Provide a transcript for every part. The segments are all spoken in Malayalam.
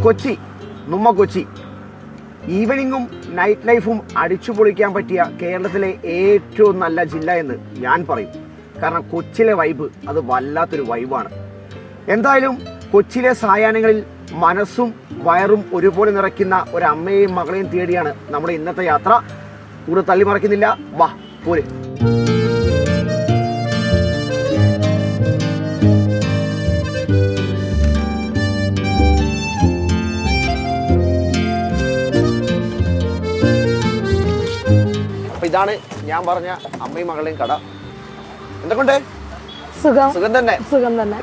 കൊച്ചി, നുമ്മ കൊച്ചി. ഈവനിങ്ങും നൈറ്റ് ലൈഫും അടിച്ചു പൊളിക്കാൻ പറ്റിയ കേരളത്തിലെ ഏറ്റവും നല്ല ജില്ല എന്ന് ഞാൻ പറയും. കാരണം കൊച്ചിയിലെ വൈബ് അത് വല്ലാത്തൊരു വൈബാണ്. എന്തായാലും കൊച്ചിയിലെ സായാഹ്നങ്ങളിൽ മനസ്സും വയറും ഒരുപോലെ നിറയ്ക്കുന്ന ഒരമ്മയെയും മകളെയും തേടിയാണ് നമ്മുടെ ഇന്നത്തെ യാത്ര. കൂടെ തള്ളിമറിക്കുന്നില്ല, വാ പോരെ. ഇതാണ് ഞാൻ പറഞ്ഞ അമ്മയും മകളെയും കട. എന്തൊക്കെയുണ്ട്? സുഖം. സുഖം തന്നെ. സുഖം തന്നെ.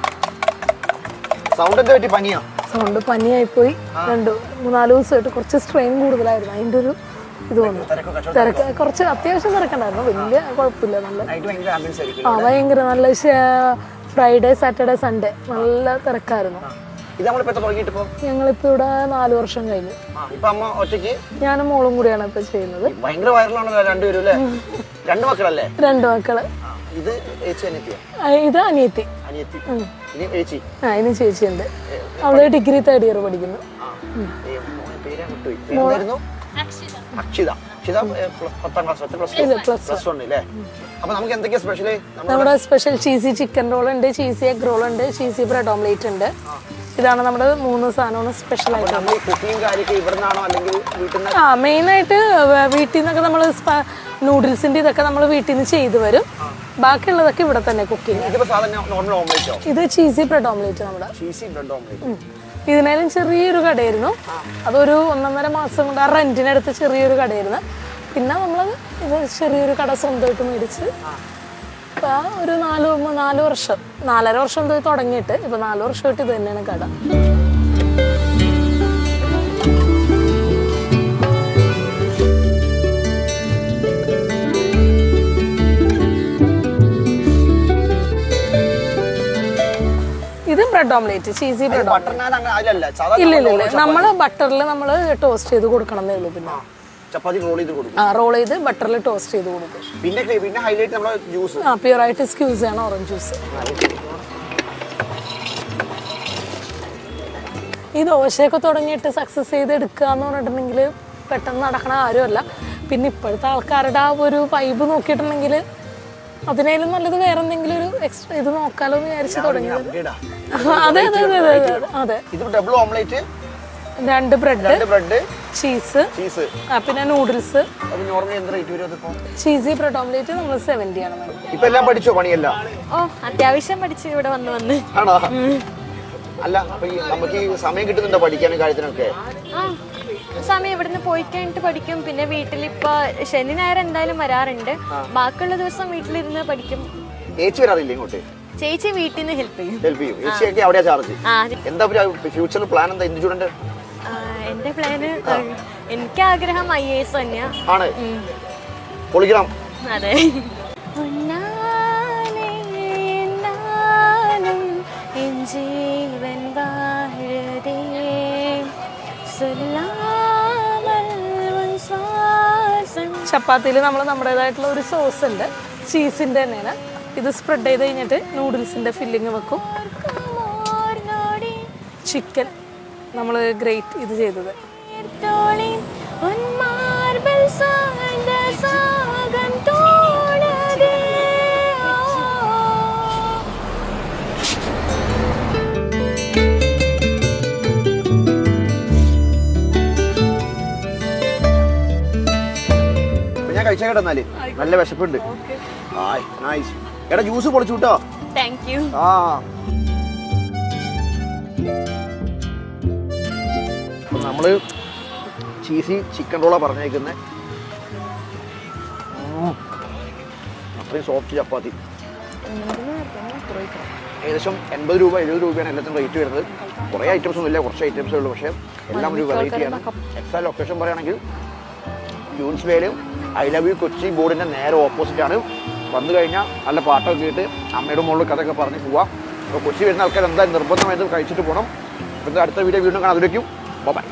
സൗണ്ട് എന്താ പറ്റി? പനിയാ? സൗണ്ട് പനിയായി പോയി. 2-3-4 ദിവസമായിട്ട് കുറച്ച് സ്ട്രെയിൻ കൂടുതലായിരുന്നു. അതിന്റെ ഒരു ഇത് വന്നു. തിരക്ക് കുറച്ച് അത്യാവശ്യം തിരക്കുണ്ടായിരുന്നു. വലിയ കുഴപ്പമില്ല. നല്ല ഭയങ്കര നല്ല ഫ്രൈഡേ സാറ്റർഡേ സൺഡേ നല്ല തിരക്കായിരുന്നു. ഞങ്ങളിപ്പോ ഇവിടെ 4 വർഷം കഴിഞ്ഞു. ഞാനും മോളും കൂടിയാണ് ഇപ്പൊ ചെയ്യുന്നത്. 2 മക്കളല്ലേ? 2 മക്കള്. ഇത് അനിയത്തി. ഇനി ചേച്ചിയുണ്ട്. അവള് ഡിഗ്രി 3rd ഇയർ പഠിക്കുന്നു. നമ്മുടെ സ്പെഷ്യൽ ചീസി ചിക്കൻ റോൾ ഉണ്ട്, ചീസി എഗ് റോൾ ഉണ്ട്, ചീസി ബ്രെഡ് ഓംലേറ്റ് ഉണ്ട്. ഇതാണ് നമ്മുടെ 3 സാധനമാണ് സ്പെഷ്യൽ ആയിട്ട്. മെയിൻ ആയിട്ട് വീട്ടിൽ നിന്നൊക്കെ നമ്മൾ നൂഡിൽസിന്റെ ഇതൊക്കെ നമ്മൾ വീട്ടിൽ നിന്ന് ചെയ്തു വരും. ബാക്കിയുള്ളതൊക്കെ ഇവിടെ തന്നെ കുക്കിംഗ്. ഇത് ചീസി ബ്രെഡ് ഓംലേറ്റ്. നമ്മുടെ ഇതിനാലും ചെറിയൊരു കടയായിരുന്നു. അതൊരു 1.5 മാസം കൊണ്ട് ആ റെന്റിനെടുത്ത് ചെറിയൊരു കടയായിരുന്നു. പിന്നെ നമ്മളത് ഇത് ചെറിയൊരു കട സ്വന്തമായിട്ട് മേടിച്ച് ഒരു 4 വർഷം 4.5 വർഷം തുടങ്ങിയിട്ട് ഇപ്പൊ 4 വർഷമായിട്ട് ഇത് തന്നെയാണ് കട. ഇത് ബ്രെഡ് ഓംലേറ്റ്, ചീസി ബ്രെഡ്. ഇല്ല, നമ്മള് ബട്ടറിൽ നമ്മള് ടോസ്റ്റ് ചെയ്ത് കൊടുക്കണമെന്നേ ഉള്ളൂ. പിന്നെ റോൾ ചെയ്ത് ബട്ടറിൽ ടോസ്റ്റ് ചെയ്ത് കൊടുക്കും. പ്യൂർ ആയിട്ട് സ്ക്യൂസ് ആണ് ഓറഞ്ച് ജ്യൂസ്. ഈ ദോശയൊക്കെ തുടങ്ങിയിട്ട് സക്സസ് ചെയ്ത് എടുക്കുക എന്ന് പറഞ്ഞിട്ടുണ്ടെങ്കിൽ പെട്ടെന്ന് നടക്കണ ആരുമല്ല. പിന്നെ ഇപ്പോഴത്തെ ആൾക്കാരുടെ ആ ഒരു വൈബ് നോക്കിയിട്ടുണ്ടെങ്കിൽ അതിനേലും നല്ലത് വേറെ എന്തെങ്കിലും ഒരു എക്സ്ട്രാ ഇത് നോക്കാലോ എന്ന് വിചാരിച്ച് തുടങ്ങിയത്. അതെ അതെ അതെ അതെ അതെ. 2 ബ്രെഡ്, ചീസ്, പിന്നെ നൂഡിൽസ്. ചീസി ബ്രെഡ് ഓംലേറ്റ് നമ്മൾ 70 ആണ്. ഓ, അത്യാവശ്യം പഠിച്ചു ഇവിടെ വന്ന്. അല്ല, നമുക്ക് സമയം കിട്ടുന്നുണ്ടോ പഠിക്കാനും കാര്യത്തിനൊക്കെ? സമയം ഇവിടുന്ന് പോയി കഴിഞ്ഞിട്ട് പഠിക്കും. പിന്നെ വീട്ടിലിപ്പോ ശനി ഞായർ എന്തായാലും വരാറുണ്ട്. ബാക്കിയുള്ള ദിവസം വീട്ടിലിരുന്ന് പഠിക്കും. ചേച്ചി വരാറില്ല ഇങ്ങോട്ട്? ചേച്ചി വീട്ടിൽ നിന്ന് ഹെൽപ്പ് ചെയ്യും. ചേച്ചിയൊക്കെ അവിടെയാ ചാർജ്? എന്താ ഫ്യൂച്ചർ പ്ലാൻ? എന്താ ഇൻസ്റ്റിറ്റ്യൂട്ട്? എന്റെ പ്ലാന് എനിക്ക് ആഗ്രഹം IAS തന്നെയാ. ആണ്. പൊളിക്കണം. അതെ. ചപ്പാത്തിയിൽ നമ്മൾ നമ്മുടേതായിട്ടുള്ള ഒരു സോസ് ഉണ്ട്, ചീസിന്റെ തന്നെയാണ്. ഇത് സ്പ്രെഡ് ചെയ്ത് കഴിഞ്ഞിട്ട് നൂഡിൽസിന്റെ ഫില്ലിങ് വെക്കും. ചിക്കൻ നമ്മൾ ഗ്രേറ്റ് ഇത് ചെയ്തത്. ഞാൻ കഴിച്ചാൽ കേട്ടെന്നാല് നല്ല വിശപ്പുണ്ട്. എടാ ജ്യൂസ് പൊളിച്ചു കേട്ടോ. Thank you. നമ്മള് ചീസി ചിക്കൻ റോളാ പറഞ്ഞേക്കുന്നത്. അത്രയും സോഫ്റ്റ് ചപ്പാത്തി. ഏകദേശം 80 രൂപ 70 രൂപയാണ് എല്ലാത്തിനും റേറ്റ് വരുന്നത്. കുറേ ഐറ്റംസ് ഒന്നും ഇല്ല, കുറച്ച് ഐറ്റംസേ ഉള്ളൂ. പക്ഷേ എല്ലാം ഒരു വെറൈറ്റിയാണ്. എക്സാ ലൊക്കേഷൻ പറയുകയാണെങ്കിൽ ക്യൂൻസ്വേലും ഐ ലവ് യു കൊച്ചി ബോർഡിൻ്റെ നേരെ ഓപ്പോസിറ്റാണ്. വന്നു കഴിഞ്ഞാൽ നല്ല പാട്ടൊക്കെ കേട്ട് അമ്മയുടെ മുകളിൽ കഥയൊക്കെ പറഞ്ഞ് പോവാം. അപ്പോൾ കൊച്ചി വരുന്ന ആൾക്കാർ എന്തായാലും നിർബന്ധമായിട്ട് കഴിച്ചിട്ട് പോകണം. അപ്പോൾ അടുത്ത വീഡിയോ വീണ്ടും കാണാൻ. അതിലേക്കും ബൈ.